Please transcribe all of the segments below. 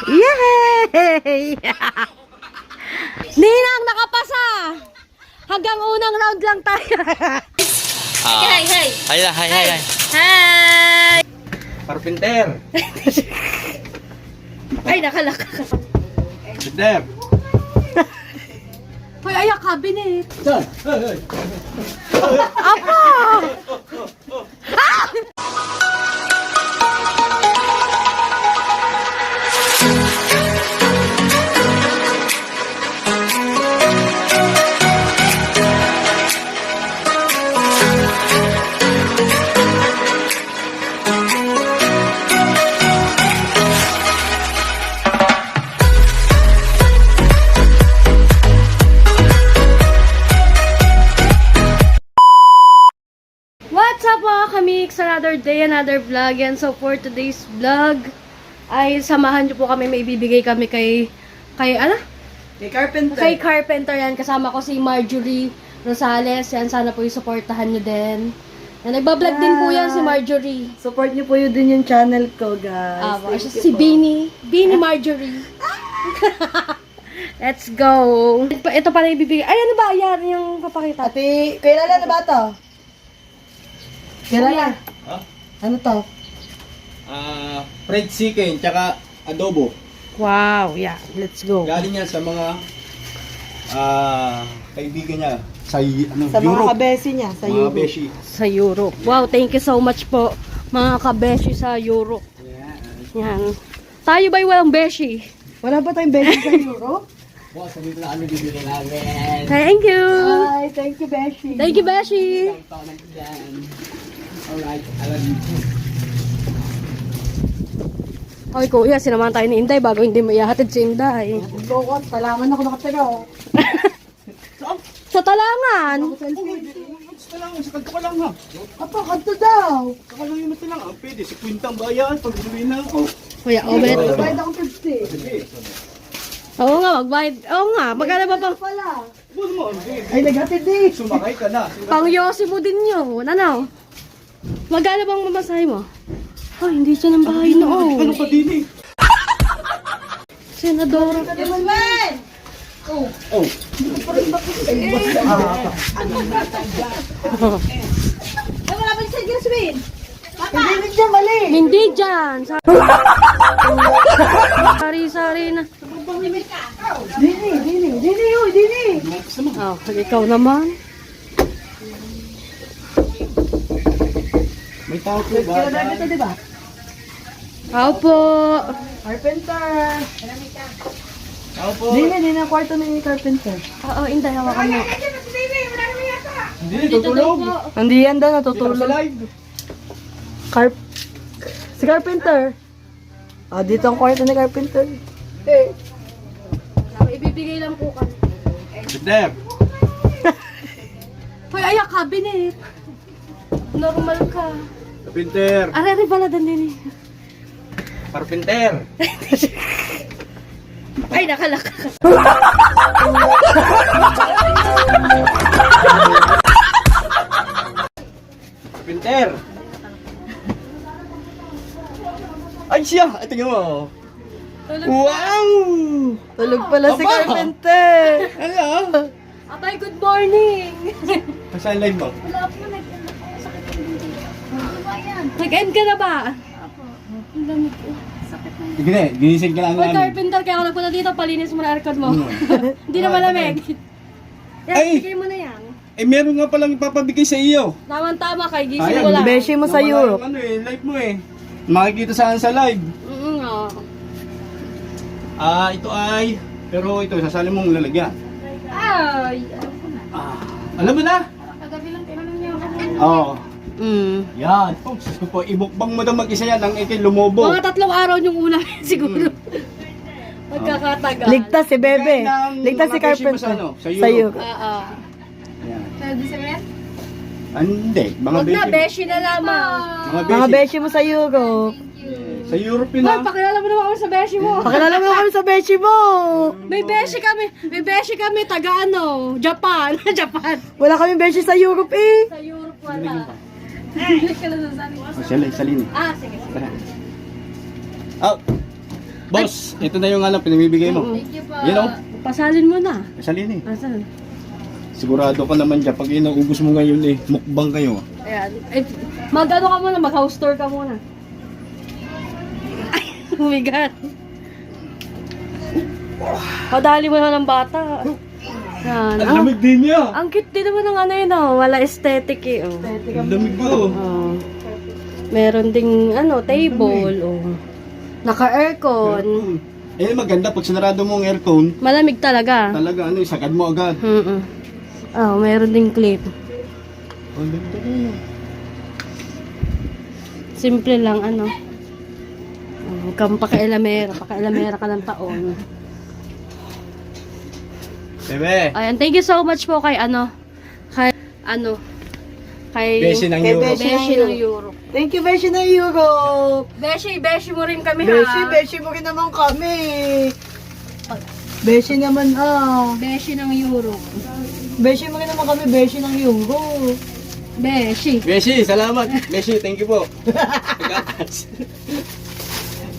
Yay! Ninang, nakapasa! Hanggang unang round lang tayo. Hi, hi. Hi. Hi! Carpenter. Ay, nakalaka. Carpenter. Hoy, ayak, cabinet. Saan? Apa! What's up mga kamix? Another day, another vlog. And so for today's vlog, ay samahan niyo po kami, may ibibigay kami kay ano? Kay Carpenter. Kay Carpenter yan. Kasama ko si Marjorie Rosales. Yan, sana po i-supportahan niyo din. Yan, nagbablog din po yan si Marjorie. Support niyo po yun din yung channel ko, guys. Thank you Si po. Beanie Marjorie. Let's go. Ito pa na ibibigay. Ay, ano ba? Yan yung papakita. Ate, kailan na ba to? Kailan? Ha? Ano to? Fried chicken, tsaka adobo. Wow, yeah. Let's go. Galing yan sa mga kaibigan niya sa Sa mga Europe. kabesi niya, sa Mga Europe. beshi. Sa Europe. Wow, thank you so much po, mga kabeshi sa Europe. Yan. Tayo ba'y walang beshi? Wala ba tayong beshi sa Europe? Wow, sabi ko na ano bibili namin. Thank you! Ay, thank you, beshi. Thank you, beshi! Alright, alam niyo. Okay, kuya, sinamahan tayo ni Inday bago hindi mo ihahatid si Inday. Go ko, talaman ako nakataga. Oh. Sa talangan! Gusto lang, sa kanto ka lang ha. Apa, kanto daw. Saka lang yung mati lang. Ang pwede, si Quintang bayan, pag uwi na ako. Kuya, obet. Bayad akong 50. Sige. Oo nga, magbayad. Oo nga, magkano ba pang Pala. Buwan mo, sige. Ay, naghatid eh. Sumakay ka na. pang yosi mo din yun? Ano? Magkano bang mamasahe mo? Ay, hindi siya ng bahay Ano noon. ka din eh? Senadora. Oh. Hindi niya mali. Hindi dyan. Sari-sari na. Dini. Oh, ikaw naman. May tao po ba? Kailan na ito, di ba? Ako po. Carpenter. Tao po. Dini ang kwarto ni Carpenter. Oo, Inday, hawakan mo. Hindi, Dito daw tutulog. po. Hindi yan daw, Dito natutulog. sa live. Si Carpenter. Ah, dito ang kwarto ni Carpenter. Ibibigay lang po kami. Step. Hoy, ayak, cabinet. Normal ka. Carpenter. Arere pala din eh. Carpenter. Ay, nakalaka. Carpenter. Ay siya, ito nyo mo. Wow! Tulog pala si Aba! Carpenter. Hello? Abay, good morning. Saan live mo? Nag-end ka na ba? Sige na, ginising ka lang Hoy, namin. Carpenter, kaya ako nagpunta dito, palinis mo na aircon mo. Hindi na malamig. Yan, Ay! bigay mo na yan. Eh meron nga palang ipapabigay sa iyo. Tama-tama kay gising Ayan, mo lang. Beshi mo sa Nawala Europe. yung ano eh, live mo eh. Makikita saan sa live. Oo. Ito ay, pero ito, sasali mong lalagyan. Ay. Alam mo na? Kagabi lang tinanong niya ako. Oo. Yan. Oh, sus ko po, ibukbang mo daw mag-isa yan ang ikin lumobo. Mga 3 araw yung ulam siguro. Magkakatagal. Ligtas si Bebe. Bigay ng Ligtas si mga beshi mo Carpenter. sa ano? Sa Sa Europe. Europe. Oo. Ayan. Pwede sa rin? Hindi, mga Huwag na, beshi. beshi na lamang. Mga beshi mo sa Europe. Sa Europe yun Hoy, ah. pakilala mo naman kami sa beshi mo. Pakilala mo kami sa beshi mo. May beshi kami, taga ano, Japan. Japan. Wala kami beshi sa Europe eh. Sa Europe wala. Balik ka lang sa Salin. Ah, sige. Tara. Oh, Boss, ito na yung pinamibigay mo. Thank you po. You know? Pasalin mo na. Kasalin eh. Asan? Sigurado ka naman dyan. Pag inaubos mo ngayon eh, mukbang kayo. Ayan. Mag-ano ka muna, mag-house tour ka muna. Ay, oh my God. Padali mo na ng bata. Yan. Ang lamig din niya. Ang cute din naman ng ano yun, oh. Wala aesthetic eh. Oh. Ang lamig ko. Oh. Meron ding table. Oh. Naka-aircon. Eh maganda pag sinarado mo ang aircon, Malamig talaga. talaga isagad mo agad. Oh, meron ding clip. Ang ganda ko. Simple lang Huwag kang pakailamera ka ng taon. Bebe, Ayan, thank you so much po kay beshi ng Kay Euro. Beshi ng Europe. Thank you, Beshi ng Europe. Beshi mo rin kami Beshi mo rin naman kami. Beshi naman Beshi ng Europe. Beshi mo rin naman kami, Beshi ng Europe. Beshi. Beshi, salamat. Beshi, thank you po. Gatas.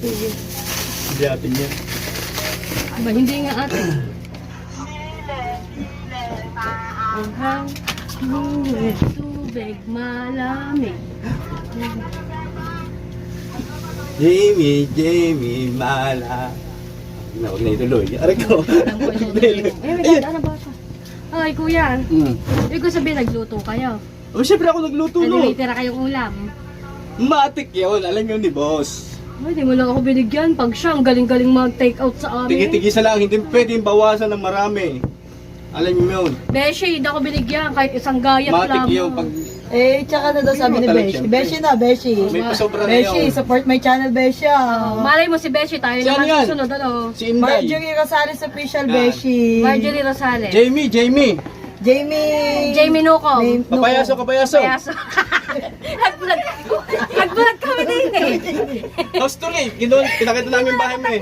Hindi atin yan. Ba, hindi nga ate. Ang hangin, tubig, malamig. Jamie, mala. Huwag na ituloy. Aray ko. May ganda na ba siya? Ay, kuya. Ibig ko sabihin, nagluto kayo. Oh, syempre ako nagluto, no. May tira kayong ulam. Matik yun. Alam yun ni boss. Ay, di mo lang ako binigyan. Pag siya, ang galing-galing mag-take out sa amin. Tigi-tigisa lang. Hindi pwedeng bawasan ng marami. Alam niyo yun. Beshi, hindi ako binigyan. Kahit isang gayat Matik lang. yun. Pag Tsaka na daw sabi ni Beshi. Beshi na, Beshi. may pasobra na Beshi, yun. support my channel, Beshi. Malay mo si Beshi, tayo Saan naman yan? susunod, Si Inday. Marjorie Rosales official, Yan. Beshi. Marjorie Rosales. Jamie. Jamie Nuko. Kapayaso. Payaso. Nag-vlog kami din eh. House tour eh. Pinakita namin yung bahay mo eh.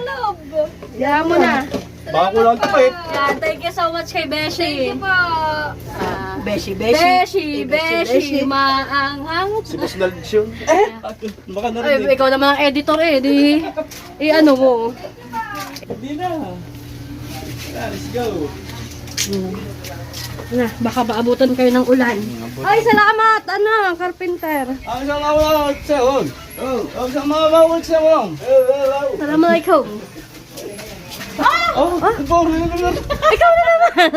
Kaya mo na. Baka kulang ito pa eh. Yan, thank you so much kay Beshi. Thank you po. Beshi. Beshi, maanghang. Si Boss Nald yun. Baka na Ay, rin eh. ikaw naman ang editor eh. Ano mo. Hindi na. Let's go. Na, baka maabutan kayo ng ulan. Ay, salamat! Carpenter. Ang sa mga bawal sa hon. Ang sa mga bawal sa hon. Assalamualaikum. Oh, Ikaw na naman!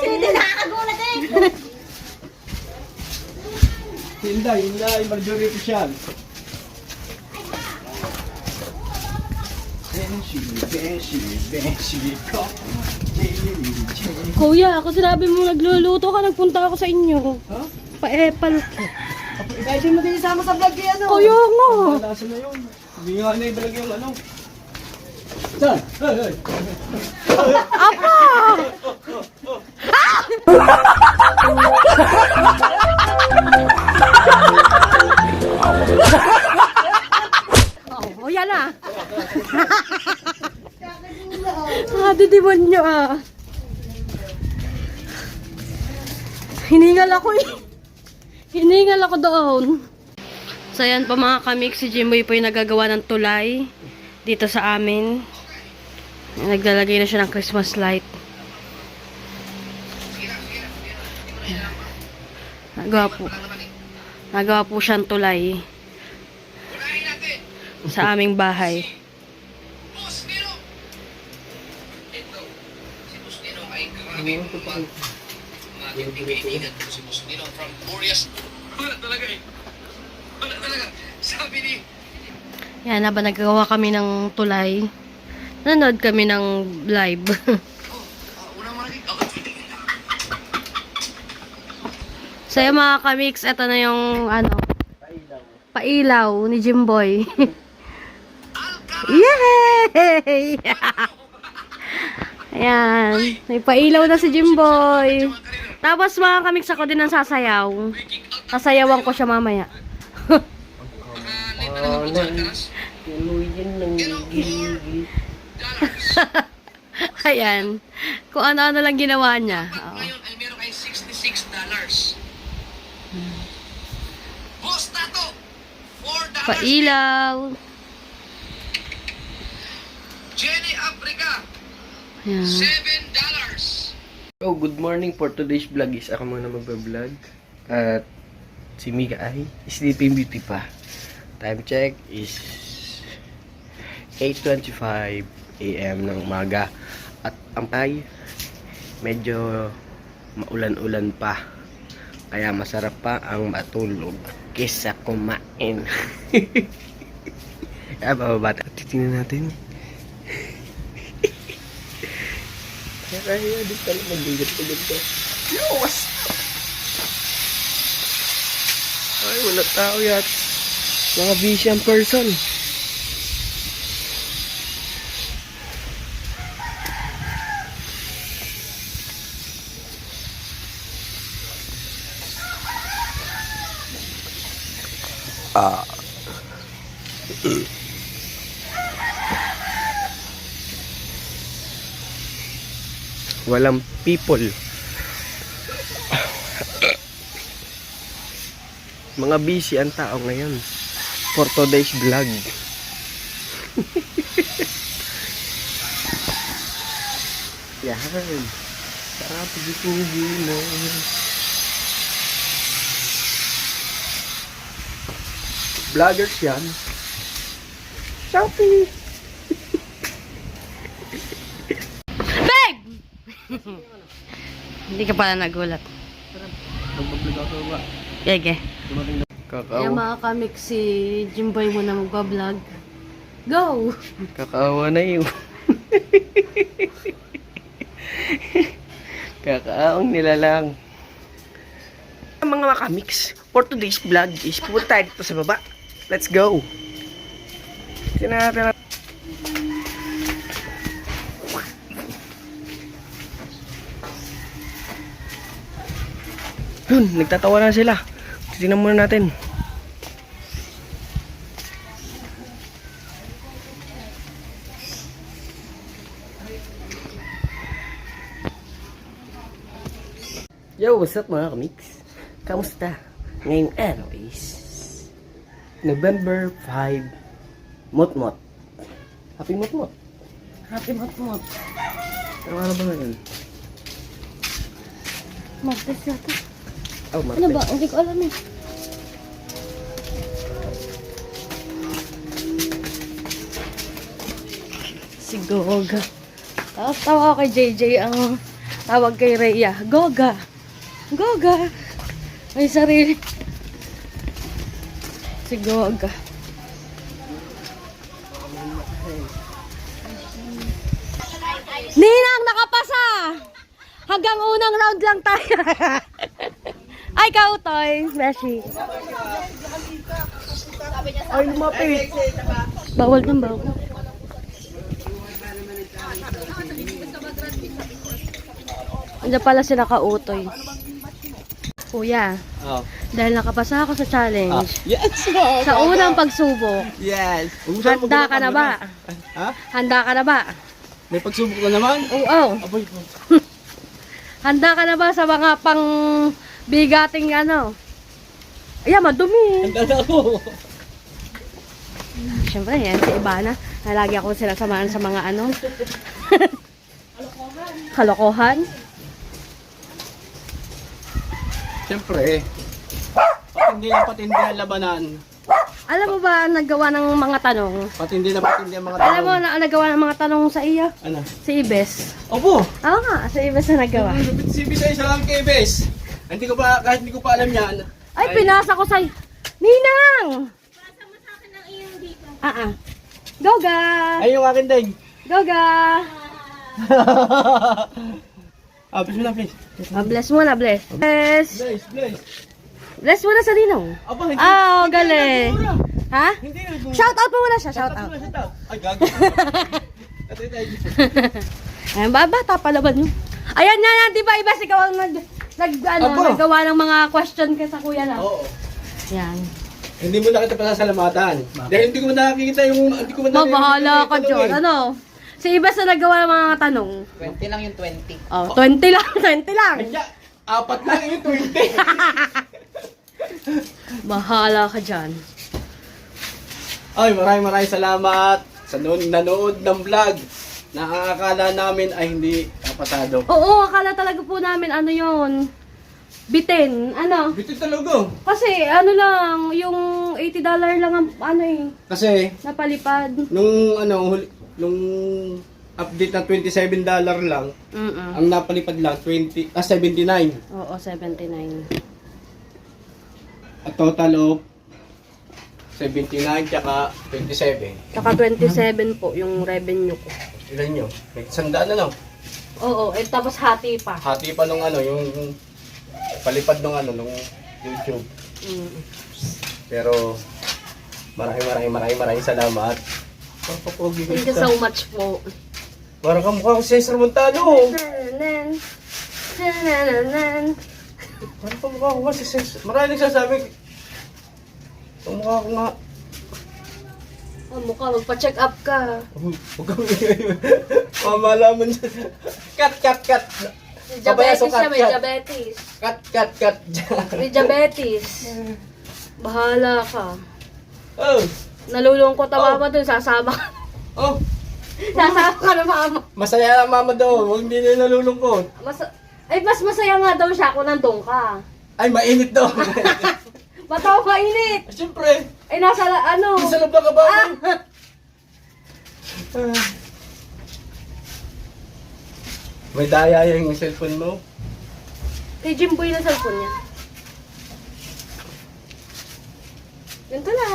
Hindi nakakagulat eh! Hinday, Marjorie Official. Beshi ko. Kuya, ako sinabi mo nagluluto ka, nagpunta ako sa inyo. Ha? Pa-epal. Beshi mo din isama sa vlog yan, Kuya nga! Lasa na yun. Hindi nga na ibalag yung Saan? Hey. Apa! Oh, yan na. Demonyo Hiningal ako eh. Hiningal ako doon. So yan pa mga kamik, si Jimboy po yung nagagawa ng tulay dito sa amin. Naglalagay na siya ng Christmas light. Nagawa po siyang tulay sa aming bahay. Yan, habang nagagawa kami ng tulay, nanood kami ng live. So yung mga kamix, ito na yung pailaw ni Jimboy. Yay! Ayan, may pailaw na si Jimboy. Tapos mga kamix, ako din ang sasayaw. Sasayawan ko siya mamaya. Ayan. Kung ano-ano lang ginawa niya. Ngayon ay meron kayong $66. Pailaw. Jenny Africa, Ayan. $7. Oh, good morning for today's vlog is ako muna magbablog. At si Mika ay sleeping beauty pa. Time check is 8:25 AM ng umaga. At ang ay medyo maulan-ulan pa. Kaya masarap pa ang matulog kesa kumain. Kaya bababa. Titingnan natin. Kaya di pala mag-ingat-ingat ko. Yo, what's up? Ay, wala tao yat. Mga busy ang person. Walang people. Mga busy ang tao ngayon for today's vlog. Yan. Sarap gising mo. Vloggers yan. Shopee. Babe! Hindi ka pala nagulat. Magbablog ako ba? Gege. Dumating na. Kaya mga kamik si Jimboy muna magbablog. Go! Kakaawa na yun. Kakaawang nila lang. Ang mga makamix, for today's vlog is pupunta tayo dito sa baba. Let's go! Tinatira. Yun, nagtatawa na sila. Titignan muna natin. Yo, what's up mga kamix? Kamusta? Ngayong araw is November 5 Mot-mot. Happy Mot-mot. Happy mot-mot. Ano araw ba ngayon? Martes yata. Oh, Martes. Ano ba? Hindi ko alam eh. Si Goga. Tapos tawa ko kay JJ ang tawag kay Rhea. Goga! Goga! May sarili. Si Goga. Ninang, nakapasa! Hanggang unang round lang tayo. Ay, kautoy, Beshi. Ay, lumapit! Bawal ng bawal. Andiyan pala sila kautoy. Kuya, Oh. dahil nakapasa ako sa challenge, Yes! sa unang pagsubok, Yes! handa ka na ba? Ha? Handa ka na ba? May pagsubok na naman? Oo. Aboy. Handa ka na ba sa mga pang bigating ano? Ayan, madumi. Handa na ako. Siyempre, yan, si Ibana. Lagi ako sinasamahan sa mga ano. Kalokohan. Siyempre. Patindi na patindi ang labanan. Alam mo ba ang naggawa ng mga tanong? Patindi na patindi ang mga Alam mo na ang naggawa ng mga tanong sa iyo? Ano? Si Ibes. Opo! Oo nga, si Ibes na naggawa. Si Bisa isa lang kay Bes. Hindi ko pa, kahit hindi ko pa alam yan. Ay, pinasa ko sa'yo. Ninang! Pinasa mo sa akin ng iyong dito. Goga! Ay, yung akin din. Goga! Please mo na, please. Bless mo na, bless. Bless! Please, please. Bless mo na sa Ninong. Aba, hindi. Ah, galing. Ha? Hindi. Shout out mo muna siya, shout out. Ay, gago. Atay tayo dito. Ayan, bata pa laban yun. Ayan nga yan, di ba, Ibes, ikaw ang Aba. naggawa ng mga question ka sa kuya na. Oo. Yan. Hindi mo na kita pasasalamatan. Dahil hindi ko nakikita yung... Hindi ko Mabahala ka dyan. Ano? Si Ibes na naggawa ng mga tanong. 20 lang yung 20. Oh, 20 lang, 20 lang. Kaya, apat lang yung 20. Bahala ka dyan. Ay, maraming salamat sa nanood ng vlog. Nakakala namin ay hindi kapasado. Oo, akala talaga po namin ano yon, bitin. Ano? Bito talaga. Kasi ano lang, yung $80 lang ang ano Kasi, napalipad. nung update na $27 lang, ang napalipad lang 79. Oo, 79. A total of 79 tsaka 27. Saka 27 po yung revenue ko. Ilan nyo? May 100 na. Oo, tapos hati pa. Hati pa nung yung palipad nung nung YouTube. Mm. Pero maraming salamat. Papapogi Thank you so much po. Parang kamukha ko si Cesar Montano. Nan, nan, nan. Parang kamukha ko si Cesar. Maraming nagsasabi. Kamukha ko nga. Mukha, magpa-check up ka. Huwag kang mamalaman siya. Cut. May diabetes siya, may diabetes. Cut. May diabetes. Bahala ka. Oh. Nalulungkot ang mama dun, sasama ka. Oh. Sasama ka na mama. Masaya ang mama daw. Huwag hindi na nalulungkot. Mas masaya nga daw siya kung nandun ka. Ay, mainit daw. Ba't ako mainit? Siyempre. Ay, nasa Sa loob ka ba? May daya yung cellphone mo. Kay Jimboy na cellphone niya. Ganito lang,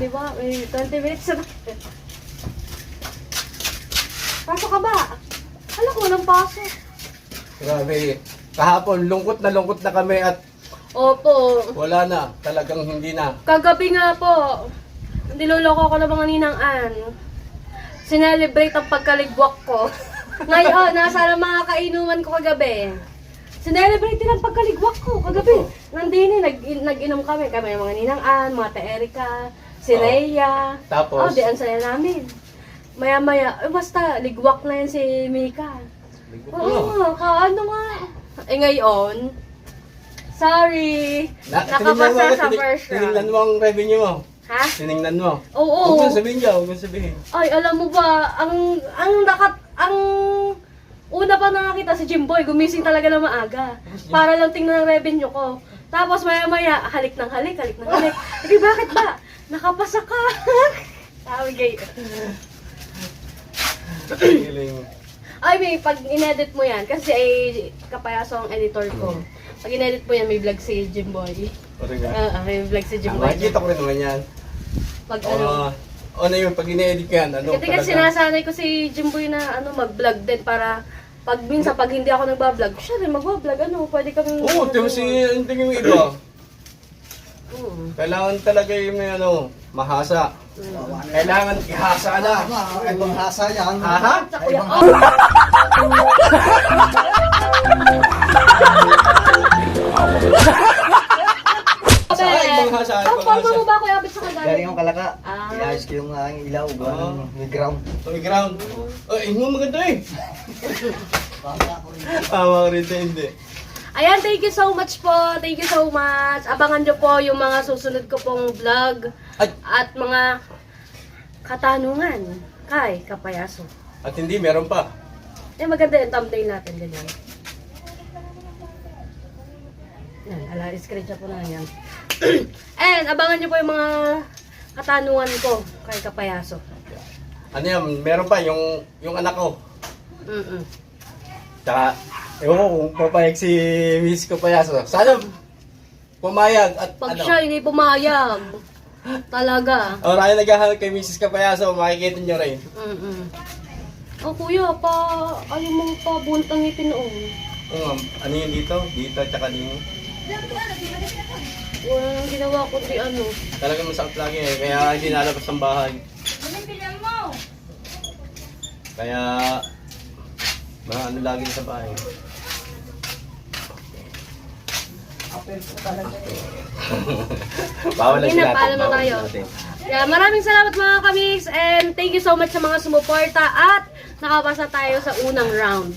di ba? May 20 minutes na. Pasok ka ba? Hala ko, walang pasok. Grabe. Kahapon, lungkot na kami at Opo. wala na. Talagang hindi na. Kagabi nga po, niloloko ko ng mga ninang-an. Sinelebrate ang pagkaligwak ko. Ngayon, nasa na mga kainuman ko kagabi. Sinelebrate din ang pagkaligwak ko kagabi. Nandini, nag-inom kami. Kami mga ninang-an, mga Erika, si Rhea. Tapos? Di ang saya namin. Maya-maya, basta, ligwak na yan si Mika. Oo, ano nga. Ngayon, sorry. Nakapasa sa first Tinignan round. mo ang revenue mo. Ha? Tinignan mo. Oo. Huwag mo sabihin dyan, huwag mo sabihin. Ay, alam mo ba, ang una pa nakakita si Jimboy, gumising talaga na maaga. Para lang tingnan ang revenue ko. Tapos maya-maya, halik. Sabi, bakit ba? Nakapasa ka. Sabi kayo. Galing. Ay, may pag inedit mo yan, kasi ay kapayaso ang editor ko. Pag inedit mo yan, may vlog si Jimboy. Parang May vlog si Jimboy. makikita ko rin naman yan. Pag ano. Ano yun, pag ine-edit ka yan, ano Kasi sinasanay ko si Jimboy na mag-vlog din para pag minsan pag hindi ako nagba-vlog, siya rin magba-vlog, pwede kami... Oo, ang tingin yung iba. Kailangan talaga yung may mahasa. Kailangan ihasa na. Ibang hasa yan. Haha? Kuya, Ibang hasa, ibang Paano hasa. mo ba ako abit sa kagaling? Galing yung kalaka. Ah. Iayos ko yung ilaw. Oo. May ground. May ground. Mo maganda eh. Tama ko rin hindi. Ayan, thank you so much po. Thank you so much. Abangan nyo po yung mga susunod ko pong vlog at mga katanungan kay Kapayaso. At hindi, meron pa. Maganda yung thumbnail natin. Ganyan. Yan, screenshot po na yan. And abangan nyo po yung mga katanungan ko kay Kapayaso. Ano yan, meron pa yung anak ko. Tsaka, ewan ko kung papayag si Miss Kapayaso. Sana pumayag at Pag siya hindi pumayag, talaga. Ryan naghahanap kay Mrs. Kapayaso, makikita nyo rin. Oh, kuya, ayaw mong pabuntang ngipin noon. Ano yun dito? Dito, tsaka dito. Wala nang ginawa ko di ano. Talagang masakit lagi eh, kaya hindi nalabas ng bahay. Kaya, ano lagi sa bahay. Bawal na Hindi na, sila. paalam na tayo. Yeah, maraming salamat mga kamix and thank you so much sa mga sumuporta at nakapasa tayo sa unang round.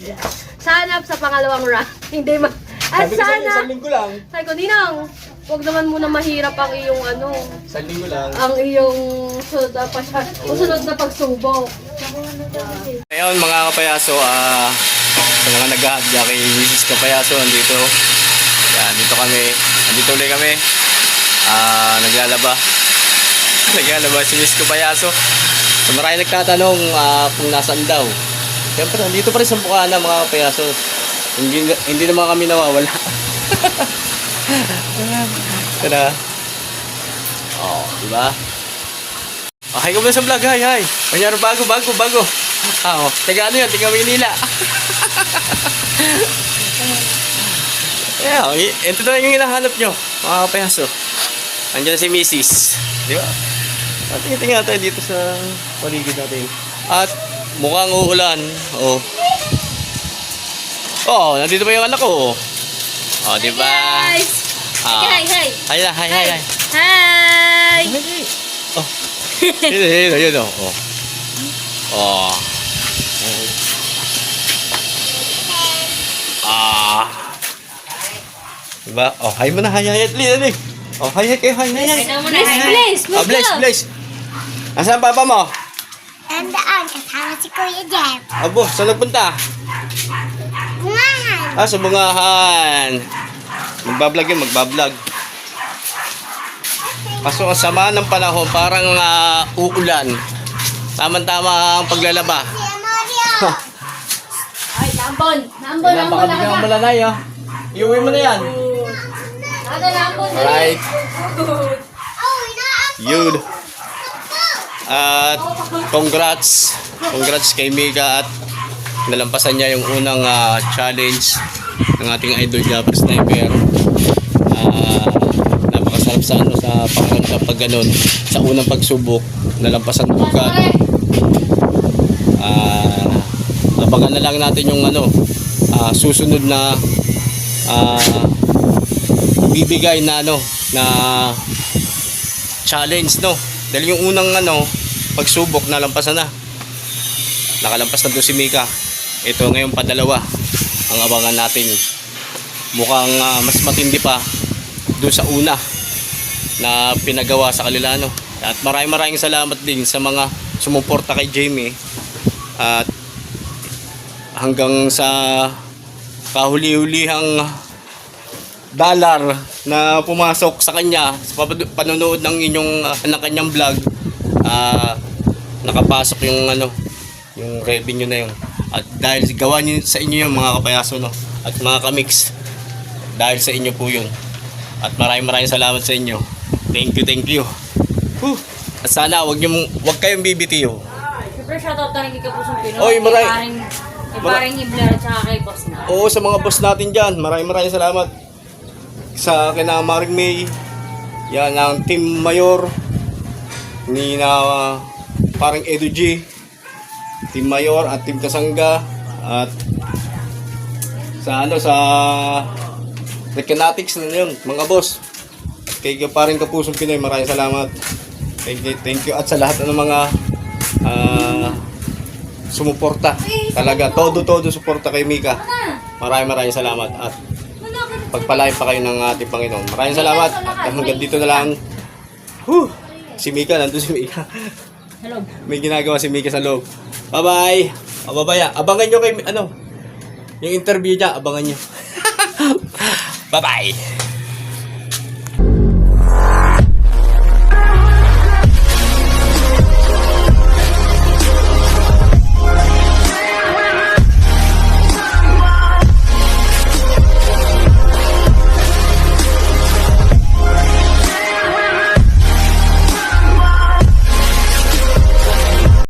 Sana sa pangalawang round. Hindi ma... At Sabi ko sa inyo, sana... isang linggo lang. Sabi ko, Ninong, Huwag naman muna mahirap ang iyong ano, Sa linggo lang. ang iyong sunod na pagsubok. Ngayon mga kapayaso, sa mga naghahadya kay Mrs. Kapayaso, andito. Yan, dito kami. Andito ulit kami. Naglalaba. Naglalaba si Mrs. Kapayaso. So marami nagtatanong kung nasaan daw. Siyempre, nandito pa rin sa Bukana mga kapayaso. Hindi naman kami nawawala. Tada. Oh, diba? Hi ka muna sa vlog, hi. Manyaro bago. Oh, taga ano yan, taga Maynila. Yeah, ito na yung hinahanap nyo, mga kapayaso. Andiyan si Mrs. Di ba? At tingnan tayo dito sa paligid natin. At mukhang uulan. Oh, nandito pa yung anak ko. Oh, di ba? Guys! Hi! Hi na, hi. Hi! Oh. Yun. Oh. Diba? Oh, hi mo na, hi. Dali. Oh, hi kayo, hi. Bless. Nasaan papa mo? Tandaan, kasama si Kuya Jeff. Abo, saan nagpunta? Bungahan. Sa bungahan. Magbablog. Kaso ang sama ng panahon, parang uulan. Tamang-tama ang paglalaba. Si Amario. Ay, nambon Baka bigyan mo malanay, oh. Iuwi mo na yan. Alright. Oh, inaap. Yun. At congrats kay Mika at nalampasan niya yung unang challenge ng ating idol Japper Sniper. Napakasarap sa pakiramdam pag ganun. Sa unang pagsubok, nalampasan mo agad. Abangan na lang natin yung susunod na bibigay na na challenge, no. Dahil yung unang pagsubok nalampasan na. Nakalampas na doon si Mika. Ito ngayon padalawa ang abangan natin. Mukhang mas matindi pa doon sa una na pinagawa sa kanila, no. At maraming salamat din sa mga sumuporta kay Jamie. At hanggang sa kahuli-hulihang dollar na pumasok sa kanya sa panonood ng kanyang vlog, nakapasok yung yung revenue na yun. At dahil gawa niyo sa inyo yung mga kapayaso, no, at mga kamix, dahil sa inyo po yun. At maraming salamat sa inyo. Thank you. At sana wag kayong bibitiw. Siyempre, shoutout na rin kay Kapusong Pinoy. Oy, Paring Ibler at saka kay boss na. Oo, sa mga boss natin dyan, maraming salamat. Sa kina Maring May, yan ang Team Mayor, ni parang Edu G, Team Mayor at Team Kasangga, at sa Recanatics na yun, mga boss. At kay parang Kapusong Pinoy, maraming salamat. Thank you. At sa lahat ng mga sumuporta, talaga todo suporta kay Mika. Maraming salamat at pagpalain pa kayo ng ating Panginoon. Maraming salamat at hanggang dito na lang. Si Mika, nandun si Mika. May ginagawa si Mika sa loob. Bye-bye. Babaya. Abangan nyo kay yung interview niya, abangan nyo. Bye-bye.